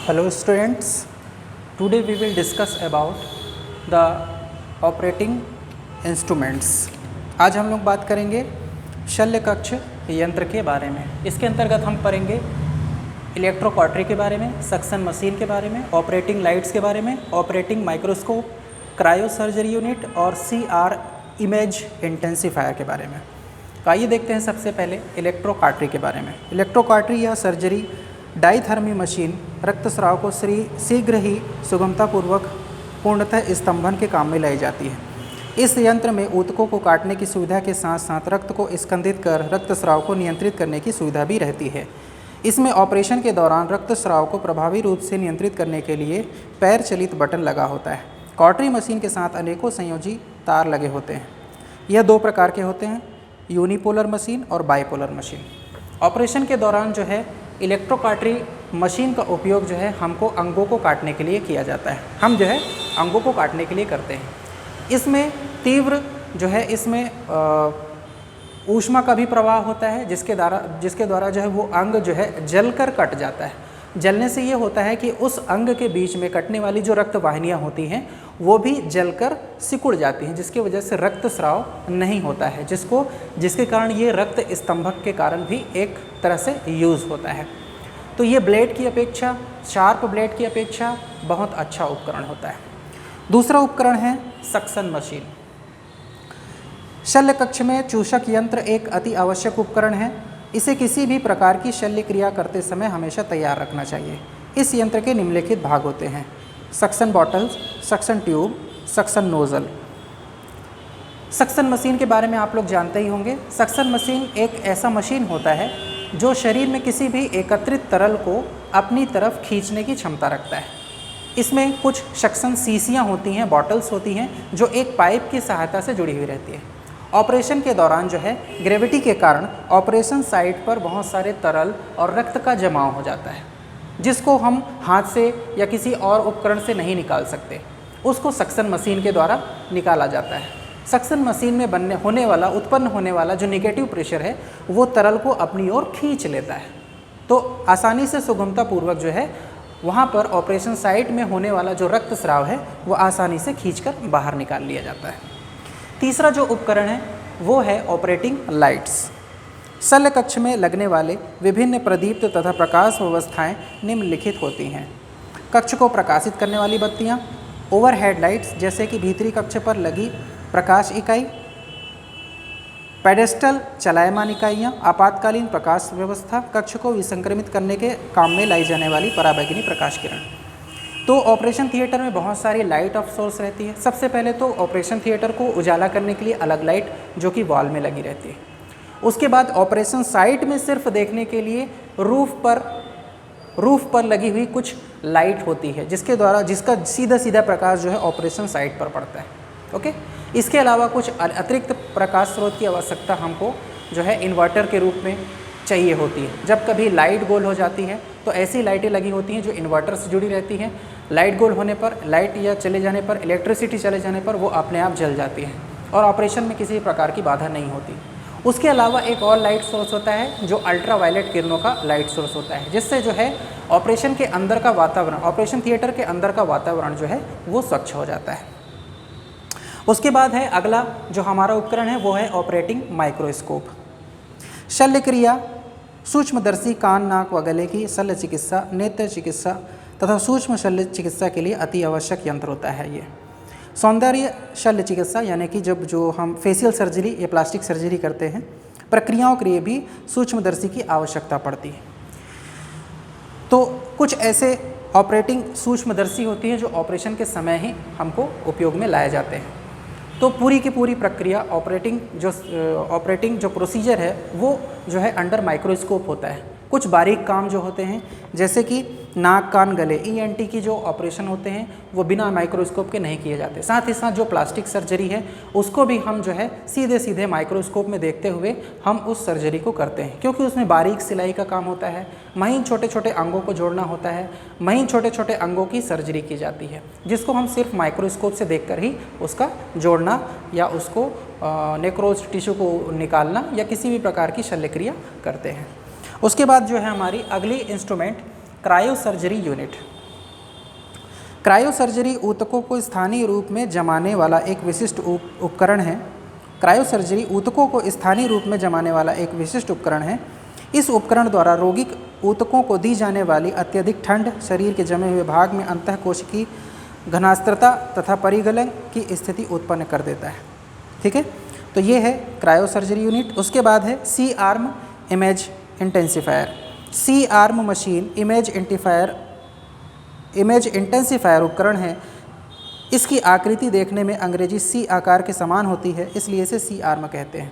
Hello students, today we will discuss about the operating instruments. आज हम लोग बात करेंगे शल्य कक्ष यंत्र के बारे में। इसके अंतर्गत हम पढ़ेंगे इलेक्ट्रोकॉटरी के बारे में, सक्शन मशीन के बारे में, ऑपरेटिंग लाइट्स के बारे में, operating microscope, cryo surgery unit और CR इमेज इंटेंसिफायर के बारे में। तो आइए देखते हैं सबसे पहले इलेक्ट्रोकॉटरी के बारे में। इलेक्ट्रोकॉटरी या सर्जरी डाईथर्मी मशीन रक्तस्राव को शीघ्र ही सुगमतापूर्वक पूर्णतः स्तंभन के काम में लाई जाती है। इस यंत्र में ऊतकों को काटने की सुविधा के साथ साथ रक्त को स्कंदित कर रक्तस्राव को नियंत्रित करने की सुविधा भी रहती है। इसमें ऑपरेशन के दौरान रक्तस्राव को प्रभावी रूप से नियंत्रित करने के लिए पैर चलित बटन लगा होता है। कॉटरी मशीन के साथ अनेकों संयोजी तार लगे होते हैं। यह दो प्रकार के होते हैं, यूनिपोलर मशीन और बाइपोलर मशीन। ऑपरेशन के दौरान जो है इलेक्ट्रोकॉटरी मशीन का उपयोग जो है हमको अंगों को काटने के लिए किया जाता है। हम जो है अंगों को काटने के लिए करते हैं। इसमें तीव्र जो है इसमें ऊष्मा का भी प्रवाह होता है, जिसके द्वारा जो है वो अंग जो है जलकर कट जाता है। जलने से ये होता है कि उस अंग के बीच में कटने वाली जो रक्त वाहिनियाँ होती हैं वो भी जलकर सिकुड़ जाती हैं, जिसकी वजह से रक्तस्राव नहीं होता है, जिसके कारण ये रक्त स्तंभक के कारण भी एक तरह से यूज़ होता है। तो ये ब्लेड की अपेक्षा, शार्प ब्लेड की अपेक्षा बहुत अच्छा उपकरण होता है। दूसरा उपकरण है सक्शन मशीन। शल्य कक्ष में चूषक यंत्र एक अति आवश्यक उपकरण है। इसे किसी भी प्रकार की शल्य क्रिया करते समय हमेशा तैयार रखना चाहिए। इस यंत्र के निम्नलिखित भाग होते हैं: suction bottles, suction tube, suction nozzle. Suction machine के बारे में आप लोग जानते ही होंगे। सक्शन मशीन एक ऐसा मशीन होता है जो शरीर में किसी भी एकत्रित तरल को अपनी तरफ खींचने की क्षमता रखता है। इसमें कुछ सक्शन शीशियाँ होती हैं, बॉटल्स होती हैं, जो एक पाइप की सहायता से जुड़ी हुई रहती है। ऑपरेशन के दौरान जो है ग्रेविटी के कारण ऑपरेशन साइट पर बहुत सारे तरल और रक्त का जमाव हो जाता है, जिसको हम हाथ से या किसी और उपकरण से नहीं निकाल सकते। उसको सक्शन मशीन के द्वारा निकाला जाता है। सक्शन मशीन में उत्पन्न होने वाला जो नेगेटिव प्रेशर है वो तरल को अपनी ओर खींच लेता है। तो आसानी से सुगमतापूर्वक जो है वहाँ पर ऑपरेशन साइट में होने वाला जो रक्तस्राव है वो आसानी से खींचकर बाहर निकाल लिया जाता है। तीसरा जो उपकरण है वो है ऑपरेटिंग लाइट्स। शल्य कक्ष में लगने वाले विभिन्न प्रदीप्त तथा प्रकाश व्यवस्थाएं निम्नलिखित होती हैं: कक्ष को प्रकाशित करने वाली बत्तियां, ओवरहेड लाइट्स जैसे कि भीतरी कक्ष पर लगी प्रकाश इकाई, पेडेस्टल चलायमान इकाइयां, आपातकालीन प्रकाश व्यवस्था, कक्ष को विसंक्रमित करने के काम में लाई जाने वाली पराबैंगनी प्रकाश किरण। तो ऑपरेशन थिएटर में बहुत सारी लाइट ऑफ सोर्स रहती है। सबसे पहले तो ऑपरेशन थिएटर को उजाला करने के लिए अलग लाइट जो कि वॉल में लगी रहती है। उसके बाद ऑपरेशन साइट में सिर्फ देखने के लिए रूफ पर लगी हुई कुछ लाइट होती है, जिसका सीधा प्रकाश जो है ऑपरेशन साइट पर पड़ता है। ओके, इसके अलावा कुछ अतिरिक्त प्रकाश स्रोत की आवश्यकता हमको जो है इन्वर्टर के रूप में चाहिए होती है। जब कभी लाइट गोल हो जाती है तो ऐसी लाइटें लगी होती हैं जो इन्वर्टर से जुड़ी रहती हैं। लाइट गोल होने पर, लाइट या चले जाने पर, इलेक्ट्रिसिटी चले जाने पर वो अपने आप जल जाती है और ऑपरेशन में किसी प्रकार की बाधा नहीं होती। उसके अलावा एक और लाइट सोर्स होता है जो अल्ट्रावायलेट किरणों का लाइट सोर्स होता है, जिससे जो है ऑपरेशन के अंदर का वातावरण, ऑपरेशन थिएटर के अंदर का वातावरण जो है वो स्वच्छ हो जाता है। उसके बाद है अगला जो हमारा उपकरण है वो है ऑपरेटिंग माइक्रोस्कोप। शल्य क्रिया, सूक्ष्मदर्शी कान, नाक व गले की शल्य चिकित्सा, नेत्र चिकित्सा तथा सूक्ष्म शल्य चिकित्सा के लिए अति आवश्यक यंत्र होता है। ये सौंदर्य शल्य चिकित्सा यानी कि जब जो हम फेशियल सर्जरी या प्लास्टिक सर्जरी करते हैं, प्रक्रियाओं के लिए भी सूक्ष्मदर्शी की आवश्यकता पड़ती है। तो कुछ ऐसे ऑपरेटिंग सूक्ष्मदर्शी होती है जो ऑपरेशन के समय ही हमको उपयोग में लाए जाते हैं। तो पूरी की पूरी प्रक्रिया ऑपरेटिंग जो प्रोसीजर है वो जो है अंडर माइक्रोस्कोप होता है। कुछ बारीक काम जो होते हैं जैसे कि नाक, कान, गले, ENT की जो ऑपरेशन होते हैं वो बिना माइक्रोस्कोप के नहीं किए जाते। साथ ही साथ जो प्लास्टिक सर्जरी है उसको भी हम जो है सीधे माइक्रोस्कोप में देखते हुए हम उस सर्जरी को करते हैं, क्योंकि उसमें बारीक सिलाई का काम होता है, महीन छोटे छोटे अंगों को जोड़ना होता है, महीन छोटे छोटे अंगों की सर्जरी की जाती है, जिसको हम सिर्फ माइक्रोस्कोप से देखकर ही उसका जोड़ना या उसको नेक्रोज टिश्यू को निकालना या किसी भी प्रकार की शल्य क्रिया करते हैं। उसके बाद जो है हमारी अगली instrument cryo surgery unit. Cryosurgery ऊतकों को स्थानीय रूप में जमाने वाला एक विशिष्ट उपकरण है। क्रायोसर्जरी ऊतकों को स्थानीय रूप में जमाने वाला एक विशिष्ट उपकरण है। इस उपकरण द्वारा रोगी ऊतकों को दी जाने वाली अत्यधिक ठंड शरीर के जमे हुए भाग में अंतःकोशिकीय घनास्त्रता तथा परिगलन की स्थिति उत्पन्न कर देता है। ठीक है, तो ये है क्रायोसर्जरी यूनिट। उसके बाद है सी आर्म इमेज इंटेंसिफायर। सी आर्म मशीन इमेज इंटेंसिफायर उपकरण है। इसकी आकृति देखने में अंग्रेजी सी आकार के समान होती है, इसलिए इसे सी आर्म कहते हैं।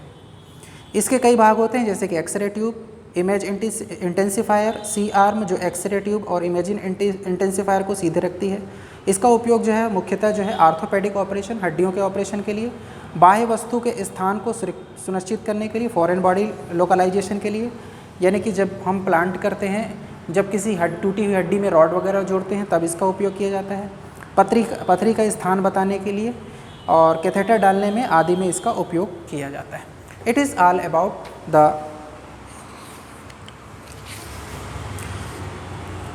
इसके कई भाग होते हैं, जैसे कि एक्सरे ट्यूब, इमेज इंटेंसिफायर, सी आर्म जो एक्सरे ट्यूब और इमेज इंटेंसिफायर को सीधे रखती है। इसका उपयोग जो है मुख्यतः जो है आर्थोपेडिक ऑपरेशन, हड्डियों के ऑपरेशन के लिए, बाह्य वस्तु के स्थान को सुनिश्चित करने के लिए, फॉरेन बॉडी लोकलाइजेशन के लिए, यानी कि जब हम प्लांट करते हैं, जब किसी टूटी हुई हड्डी में रॉड वगैरह जोड़ते हैं तब इसका उपयोग किया जाता है, पथरी का स्थान बताने के लिए और कैथेटर डालने में आदि में इसका उपयोग किया जाता है। It is all about the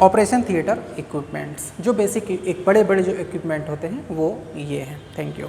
operation theatre equipments. जो बेसिक एक बड़े बड़े जो इक्विपमेंट होते हैं वो ये हैं। Thank you.